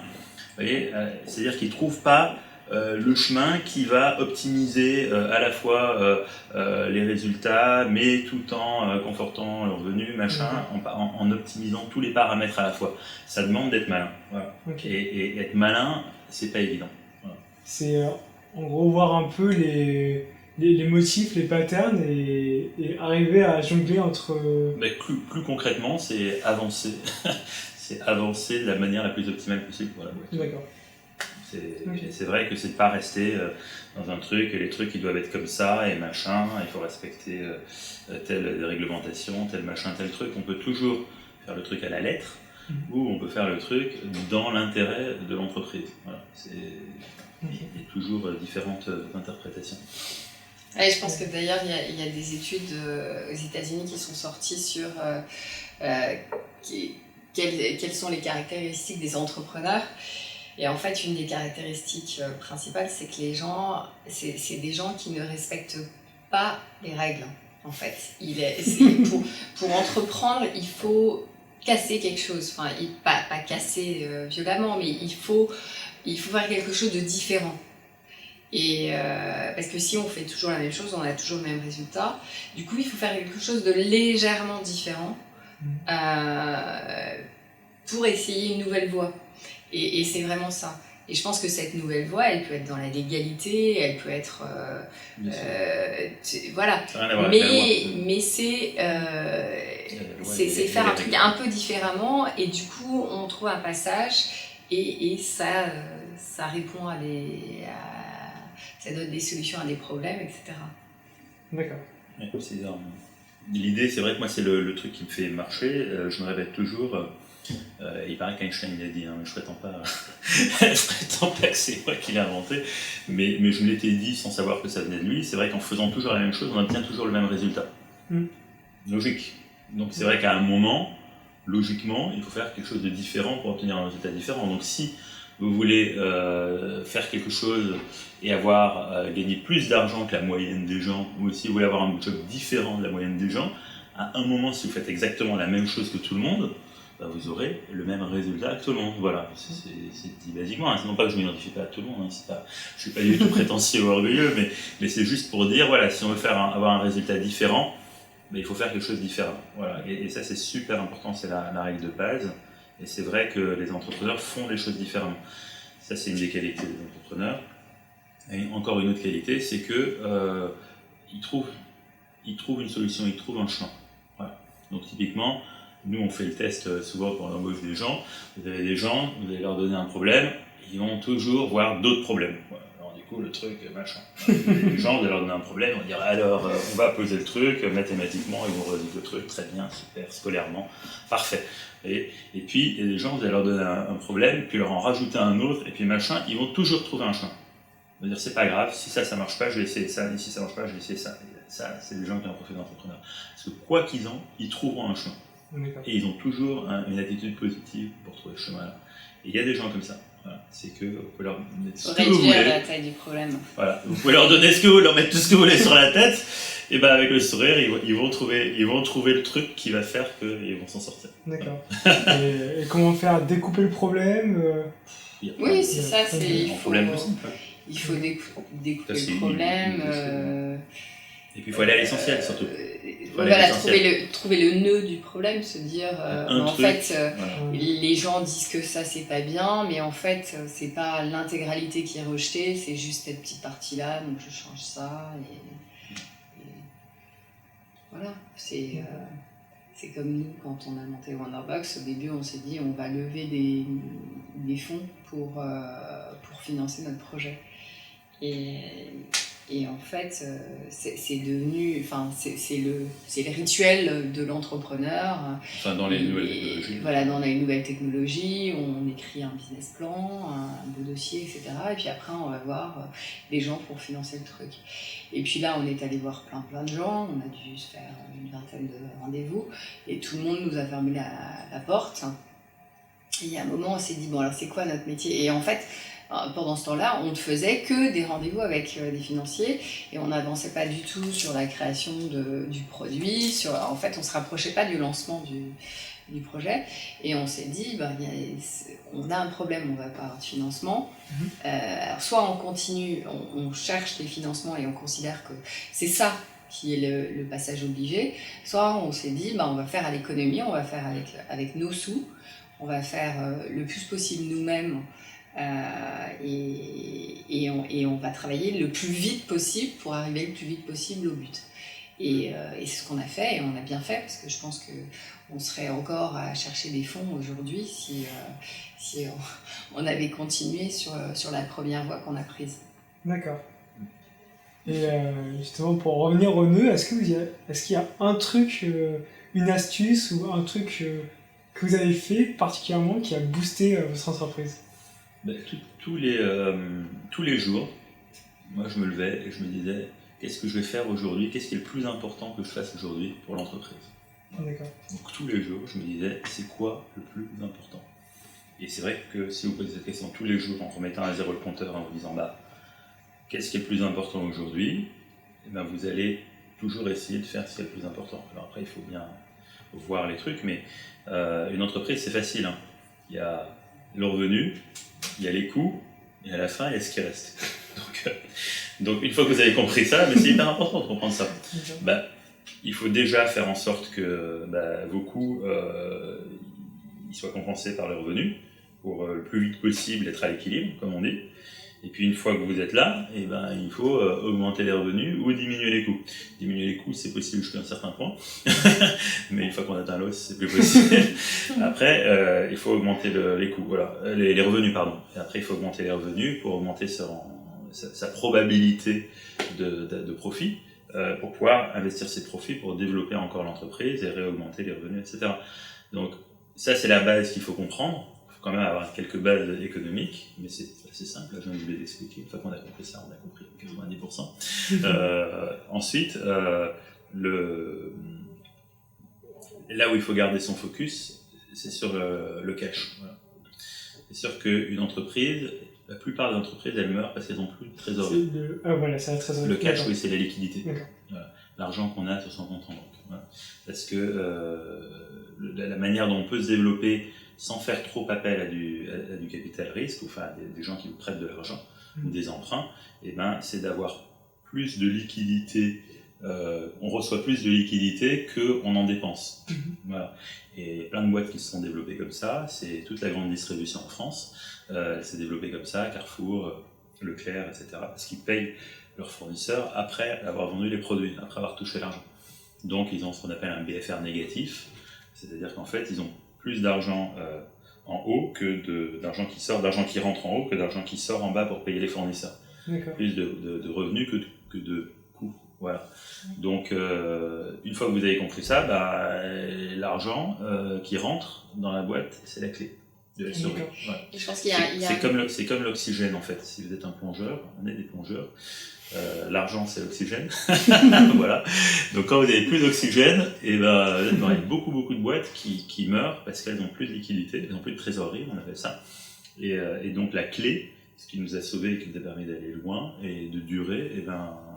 Vous voyez, c'est-à-dire qu'ils ne trouvent pas le chemin qui va optimiser à la fois les résultats, mais tout en confortant leurs revenus, machin, en optimisant tous les paramètres à la fois. Ça demande d'être malin. Voilà. Okay. Et être malin, c'est pas évident. Voilà. C'est en gros voir un peu les motifs, les patterns et arriver à jongler entre... Plus concrètement, c'est avancer. C'est avancer de la manière la plus optimale possible pour la boîte. D'accord. C'est vrai que c'est de pas rester dans un truc, les trucs ils doivent être comme ça et machin, il faut respecter telle réglementation, tel machin, tel truc. On peut toujours faire le truc à la lettre ou on peut faire le truc dans l'intérêt de l'entreprise. Voilà. Il y a toujours différentes interprétations. Ouais, je pense que d'ailleurs il y a des études aux États-Unis qui sont sorties sur quelles sont les caractéristiques des entrepreneurs. Et en fait, une des caractéristiques principales, c'est que les gens, c'est des gens qui ne respectent pas les règles. En fait, pour entreprendre, il faut casser quelque chose. Enfin, pas casser violemment, mais il faut faire quelque chose de différent. Et parce que si on fait toujours la même chose, on a toujours le même résultat. Du coup, il faut faire quelque chose de légèrement différent pour essayer une nouvelle voie. Et c'est vraiment ça. Et je pense que cette nouvelle voie, elle peut être dans la légalité, elle peut être... voilà. Mais c'est faire un truc un peu différemment et du coup, on trouve un passage et ça ça répond ça donne des solutions à des problèmes, etc. D'accord. Ouais, l'idée, c'est vrai que moi, c'est le truc qui me fait marcher. Je me répète toujours. Il paraît qu'Einstein il a dit, hein, je prétends pas que c'est moi qui l'ai inventé, mais je me l'étais dit sans savoir que ça venait de lui. C'est vrai qu'en faisant toujours la même chose, on obtient toujours le même résultat. Logique. Donc c'est vrai qu'à un moment, logiquement, il faut faire quelque chose de différent pour obtenir un résultat différent. Donc si vous voulez faire quelque chose et avoir gagné plus d'argent que la moyenne des gens, ou si vous voulez avoir un job différent de la moyenne des gens, à un moment, si vous faites exactement la même chose que tout le monde, vous aurez le même résultat que tout le monde. Voilà, c'est dit basiquement. Sinon pas que je ne m'identifie pas à tout le monde, je ne suis pas du tout prétentieux ou orgueilleux, mais c'est juste pour dire, voilà, si on veut avoir un résultat différent, il faut faire quelque chose de différent. Voilà. Et ça, c'est super important, c'est la règle de base. Et c'est vrai que les entrepreneurs font les choses différemment. Ça, c'est une des qualités des entrepreneurs. Et encore une autre qualité, c'est qu'ils trouvent une solution, ils trouvent un chemin. Voilà. Donc typiquement, nous, on fait le test souvent pour l'embauche des gens. Vous avez des gens, vous allez leur donner un problème, ils vont toujours voir d'autres problèmes. Voilà. Alors du coup, le truc, machin. Les gens, vous allez leur donner un problème, on va dire alors, on va poser le truc, mathématiquement, ils vont résoudre le truc, très bien, super, scolairement, parfait. Et puis, il y a des gens, vous allez leur donner un problème, puis leur en rajouter un autre, et puis machin, ils vont toujours trouver un chemin. On va dire, c'est pas grave, si ça marche pas, je vais essayer ça, et si ça marche pas, je vais essayer ça. Et ça, c'est des gens qui ont un profil d'entrepreneur. Parce que quoi qu'ils ont, ils trouveront un chemin. Et ils ont toujours une attitude positive pour trouver ce chemin-là. Et il y a des gens comme ça. Voilà. C'est que vous pouvez leur mettre ce que vous voulez. Réduire la taille du problème. Voilà. Vous pouvez leur donner ce que vous voulez, leur mettre tout ce que vous voulez sur la tête, et ben avec le sourire, ils vont trouver le truc qui va faire qu'ils vont s'en sortir. D'accord. Et comment faire découper le problème Oui, c'est ça. Il faut découper le problème. Et puis il faut aller à l'essentiel surtout. Voilà, trouver le nœud du problème, se dire en fait les gens disent que ça c'est pas bien, mais en fait c'est pas l'intégralité qui est rejetée, c'est juste cette petite partie là, donc je change ça et voilà, c'est comme nous quand on a monté Wonderbox, au début on s'est dit on va lever des fonds pour financer notre projet. Et en fait, c'est devenu, c'est le rituel de l'entrepreneur. Enfin, dans les nouvelles technologies. Voilà, dans les nouvelles technologies, on écrit un business plan, un beau dossier, etc. Et puis après, on va voir des gens pour financer le truc. Et puis là, on est allé voir plein de gens. On a dû se faire une vingtaine de rendez-vous. Et tout le monde nous a fermé la porte. Et il y a un moment, on s'est dit, bon, alors c'est quoi notre métier ? Et en fait, pendant ce temps-là, on ne faisait que des rendez-vous avec des financiers et on n'avançait pas du tout sur la création du produit. En fait, on ne se rapprochait pas du lancement du projet et on s'est dit, on a un problème, on ne va pas avoir de financement. Alors soit on continue, on cherche des financements et on considère que c'est ça qui est le passage obligé, soit on s'est dit, on va faire à l'économie, on va faire avec nos sous, on va faire le plus possible nous-mêmes. Et on va travailler le plus vite possible pour arriver le plus vite possible au but. Et c'est ce qu'on a fait, et on a bien fait, parce que je pense qu'on serait encore à chercher des fonds aujourd'hui si on avait continué sur la première voie qu'on a prise. D'accord. Et justement, pour revenir au nœud, est-ce qu'il y a un truc, une astuce ou un truc que vous avez fait particulièrement qui a boosté votre entreprise ? Tous les jours, moi je me levais et je me disais qu'est-ce que je vais faire aujourd'hui, qu'est-ce qui est le plus important que je fasse aujourd'hui pour l'entreprise. D'accord. Donc tous les jours, je me disais c'est quoi le plus important. Et c'est vrai que si vous posez cette question tous les jours en remettant à zéro le compteur, en vous disant qu'est-ce qui est le plus important aujourd'hui, et vous allez toujours essayer de faire ce qui est le plus important. Alors après il faut bien voir les trucs, mais une entreprise c'est facile. Il y a le revenu, il y a les coûts, et à la fin, il y a ce qui reste. Donc une fois que vous avez compris ça, mais c'est hyper important de comprendre ça. Il faut déjà faire en sorte que vos coûts ils soient compensés par les revenus, pour le plus vite possible être à l'équilibre, comme on dit. Et puis une fois que vous êtes là, il faut augmenter les revenus ou diminuer les coûts. Diminuer les coûts, c'est possible jusqu'à un certain point, mais une fois qu'on atteint l'os, c'est plus possible. Après, il faut augmenter les coûts, voilà, les revenus, pardon. Et après, il faut augmenter les revenus pour augmenter sa probabilité de profit, pour pouvoir investir ses profits pour développer encore l'entreprise et réaugmenter les revenus, etc. Donc, ça, c'est la base qu'il faut comprendre. Il faut quand même avoir quelques bases économiques, mais c'est assez simple, là, je viens de vous les expliquer. Une fois qu'on a compris ça, on a compris 90%. Ensuite, là où il faut garder son focus, c'est sur le cash. Voilà. C'est sûr qu'une entreprise, la plupart des entreprises, elles meurent parce qu'elles n'ont plus de trésorerie. Voilà, c'est la trésorerie. Le cash, oui, c'est la liquidité. Voilà. L'argent qu'on a sur son compte en banque. Voilà. Parce que la manière dont on peut se développer sans faire trop appel à du capital risque, ou enfin des gens qui vous prêtent de l'argent ou des emprunts, eh ben, c'est d'avoir plus de liquidité. On reçoit plus de liquidité qu'on en dépense. Voilà. Et il y a plein de boîtes qui se sont développées comme ça. C'est toute la grande distribution en France. Elle s'est développée comme ça, Carrefour, Leclerc, etc. Parce qu'ils payent leurs fournisseurs après avoir vendu les produits, après avoir touché l'argent. Donc ils ont ce qu'on appelle un BFR négatif, c'est-à-dire qu'en fait ils ont plus d'argent en haut que d'argent qui sort, d'argent qui rentre en haut que d'argent qui sort en bas pour payer les fournisseurs. Plus de revenus que de coûts. Voilà. Donc une fois que vous avez compris ça, l'argent qui rentre dans la boîte, c'est la clé de la survie. Ouais. Je pense qu'il y a... C'est comme l'oxygène en fait. Si vous êtes un plongeur, on est des plongeurs. L'argent c'est l'oxygène. Voilà. Donc quand vous n'avez plus d'oxygène, et il y a beaucoup de boîtes qui meurent parce qu'elles n'ont plus de liquidité, elles n'ont plus de trésorerie, on appelle ça. Et donc la clé, ce qui nous a sauvés et qui nous a permis d'aller loin et de durer,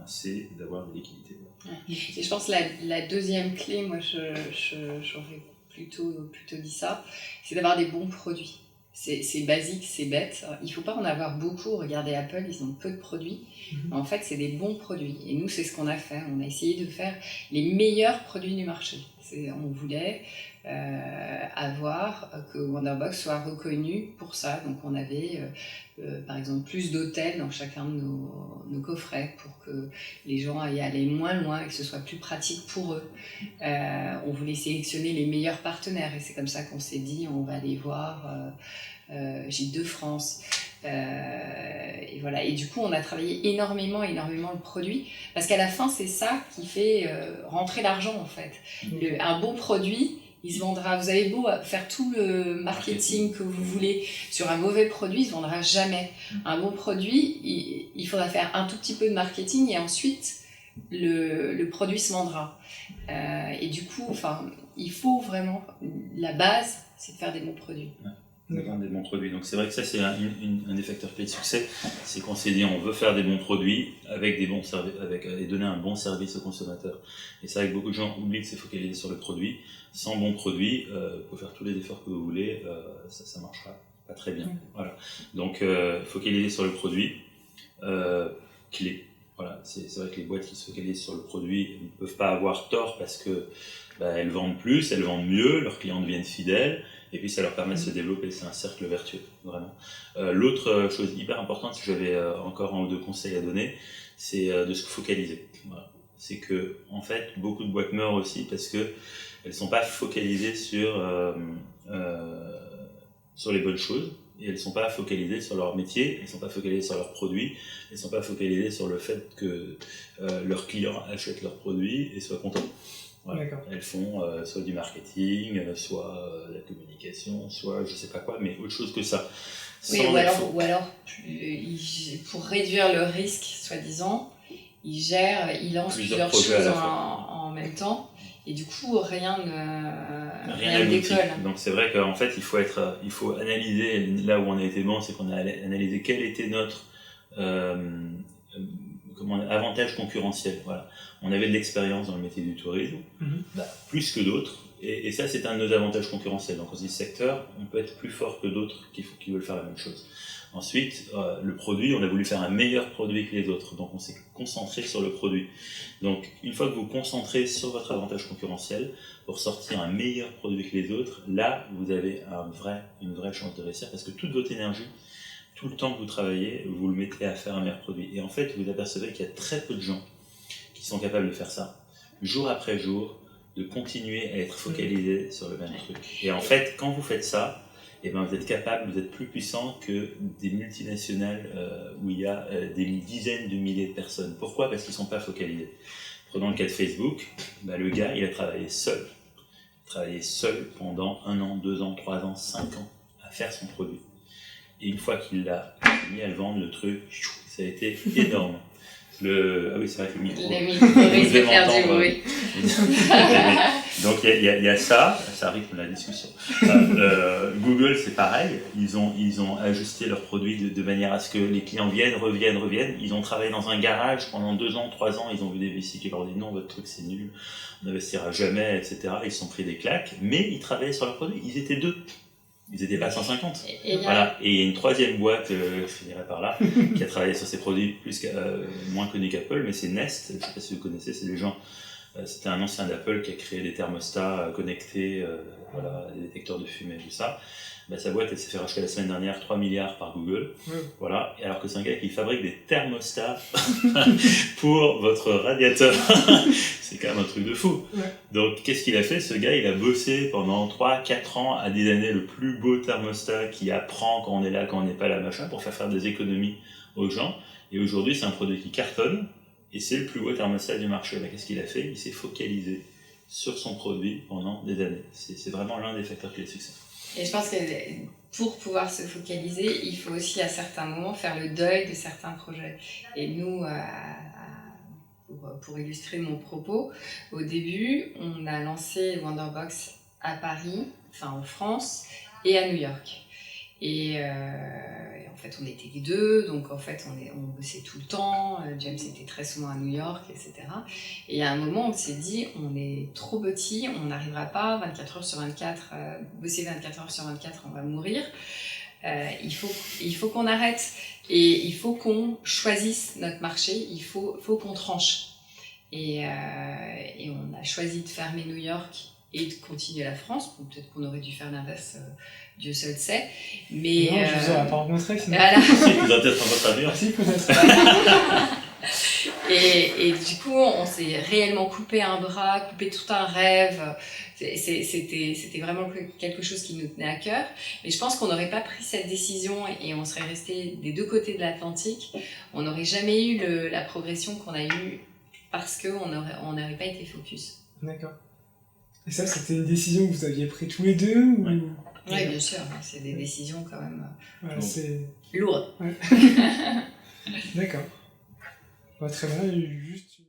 c'est d'avoir de liquidité. Ouais. Et je pense que la deuxième clé, moi j'aurais plutôt dit ça, c'est d'avoir des bons produits. C'est basique, c'est bête. Il ne faut pas en avoir beaucoup. Regardez Apple, ils ont peu de produits. Mais en fait, c'est des bons produits. Et nous, c'est ce qu'on a fait. On a essayé de faire les meilleurs produits du marché. On voulait avoir que Wonderbox soit reconnu pour ça. Donc, on avait, par exemple, plus d'hôtels dans chacun de nos coffrets pour que les gens aillent aller moins loin et que ce soit plus pratique pour eux. On voulait sélectionner les meilleurs partenaires. Et c'est comme ça qu'on s'est dit, on va aller voir... Gîtes de France, et voilà. Et du coup, on a travaillé énormément le produit, parce qu'à la fin, c'est ça qui fait rentrer l'argent en fait. Un bon produit, il se vendra. Vous avez beau faire tout le marketing que vous voulez sur un mauvais produit, il se vendra jamais. Un bon produit, il faudra faire un tout petit peu de marketing et ensuite le produit se vendra. Et du coup, il faut vraiment, la base, c'est de faire des bons produits. Des bons produits. Donc c'est vrai que ça c'est un des facteurs clés de succès, c'est qu'on s'est dit on veut faire des bons produits avec des bons services, et donner un bon service aux consommateurs. Et c'est vrai que beaucoup de gens oublient de se focaliser sur le produit. Sans bon produit, vous pouvez faire tous les efforts que vous voulez, ça marchera pas très bien. Voilà. Donc focaliser sur le produit, clé. Voilà. C'est vrai que les boîtes qui se focalisent sur le produit ne peuvent pas avoir tort parce que elles vendent plus, elles vendent mieux, leurs clients deviennent fidèles. Et puis ça leur permet de se développer, c'est un cercle vertueux, vraiment. L'autre chose hyper importante, si j'avais encore un ou deux conseils à donner, c'est de se focaliser. Voilà. C'est que, en fait, beaucoup de boîtes meurent aussi parce qu'elles ne sont pas focalisées sur les bonnes choses, et elles ne sont pas focalisées sur leur métier, elles ne sont pas focalisées sur leurs produits, elles ne sont pas focalisées sur le fait que leurs clients achètent leurs produits et soient contents. Voilà. Elles font soit du marketing, soit de la communication, soit je sais pas quoi, mais autre chose que ça. Oui, ou alors pour réduire le risque, soi-disant, ils lancent plusieurs choses en même temps, et du coup rien ne décolle. Donc c'est vrai qu'en fait il faut analyser là où on a été bon, c'est qu'on a analysé quel était notre avantage concurrentiel. Voilà. On avait de l'expérience dans le métier du tourisme, plus que d'autres, et ça c'est un de nos avantages concurrentiels. Donc on se dit secteur, on peut être plus fort que d'autres qui veulent faire la même chose. Ensuite, le produit, on a voulu faire un meilleur produit que les autres, donc on s'est concentré sur le produit. Donc une fois que vous concentrez sur votre avantage concurrentiel pour sortir un meilleur produit que les autres, là vous avez une vraie chance de réussir, parce que toute votre énergie, tout le temps que vous travaillez, vous le mettez à faire un meilleur produit. Et en fait, vous apercevez qu'il y a très peu de gens qui sont capables de faire ça, jour après jour, de continuer à être focalisé sur le même truc. Et en fait, quand vous faites ça, eh ben, vous êtes capable, vous êtes plus puissant que des multinationales où il y a des dizaines de milliers de personnes. Pourquoi ? Parce qu'ils ne sont pas focalisés. Prenons le cas de Facebook, bah, le gars, il a travaillé seul. Il a travaillé seul pendant 1 an, 2 ans, 3 ans, 5 ans à faire son produit. Et une fois qu'il l'a mis à le vendre, le truc, ça a été énorme. Ah oui, c'est vrai que le micro. Les micros risquent de faire du bruit. Donc il y a ça rythme la discussion. Google, c'est pareil. Ils ont ajusté leurs produits de manière à ce que les clients reviennent. Ils ont travaillé dans un garage pendant 2 ans, 3 ans. Ils ont vu des VC qui leur ont dit non, votre truc c'est nul, on n'investira jamais, etc. Ils se sont pris des claques, mais ils travaillaient sur leurs produits. Ils étaient 2. Ils n'étaient pas 150. Voilà. Et il y a une troisième boîte, je finirai par là, qui a travaillé sur ces produits moins connus qu'Apple, mais c'est Nest. Je ne sais pas si vous connaissez, c'est des gens. C'était un ancien d'Apple qui a créé des thermostats connectés, des détecteurs de fumée, tout ça. Bah, sa boîte, elle s'est fait racheter la semaine dernière 3 milliards par Google. Voilà. Et alors que c'est un gars qui fabrique des thermostats pour votre radiateur. C'est quand même un truc de fou. Donc, qu'est-ce qu'il a fait ? Ce gars, il a bossé pendant 3-4 ans à designer le plus beau thermostat qui apprend quand on est là, quand on n'est pas là, machin, pour faire des économies aux gens. Et aujourd'hui, c'est un produit qui cartonne et c'est le plus beau thermostat du marché. Là, qu'est-ce qu'il a fait ? Il s'est focalisé sur son produit pendant des années. C'est vraiment l'un des facteurs clés de succès. Et je pense que pour pouvoir se focaliser, il faut aussi à certains moments faire le deuil de certains projets. Et nous, pour illustrer mon propos, au début, on a lancé Wonderbox à Paris, enfin en France, et à New York. Et en fait, on était les deux, donc en fait, on bossait tout le temps. James était très souvent à New York, etc. Et à un moment, on s'est dit, on est trop petit, on n'arrivera pas 24 heures sur 24, bosser 24 heures sur 24, on va mourir. Il faut qu'on arrête et il faut qu'on choisisse notre marché, il faut qu'on tranche. Et on a choisi de fermer New York et de continuer la France. Bon, peut-être qu'on aurait dû faire l'inverse, Dieu seul sait. Mais non, je vous aurais pas rencontré. Sinon. Voilà. Si, vous avez peut-être rencontré à New York. Si, peut-être. Et du coup, on s'est réellement coupé un bras, coupé tout un rêve. C'était vraiment quelque chose qui nous tenait à cœur. Mais je pense qu'on n'aurait pas pris cette décision et on serait resté des deux côtés de l'Atlantique. On n'aurait jamais eu la progression qu'on a eue parce qu'on n'aurait pas été focus. D'accord. Et ça, c'était une décision que vous aviez prise tous les deux ou... Oui, bien sûr. C'est des décisions quand même c'est lourdes. D'accord. Très bien, juste...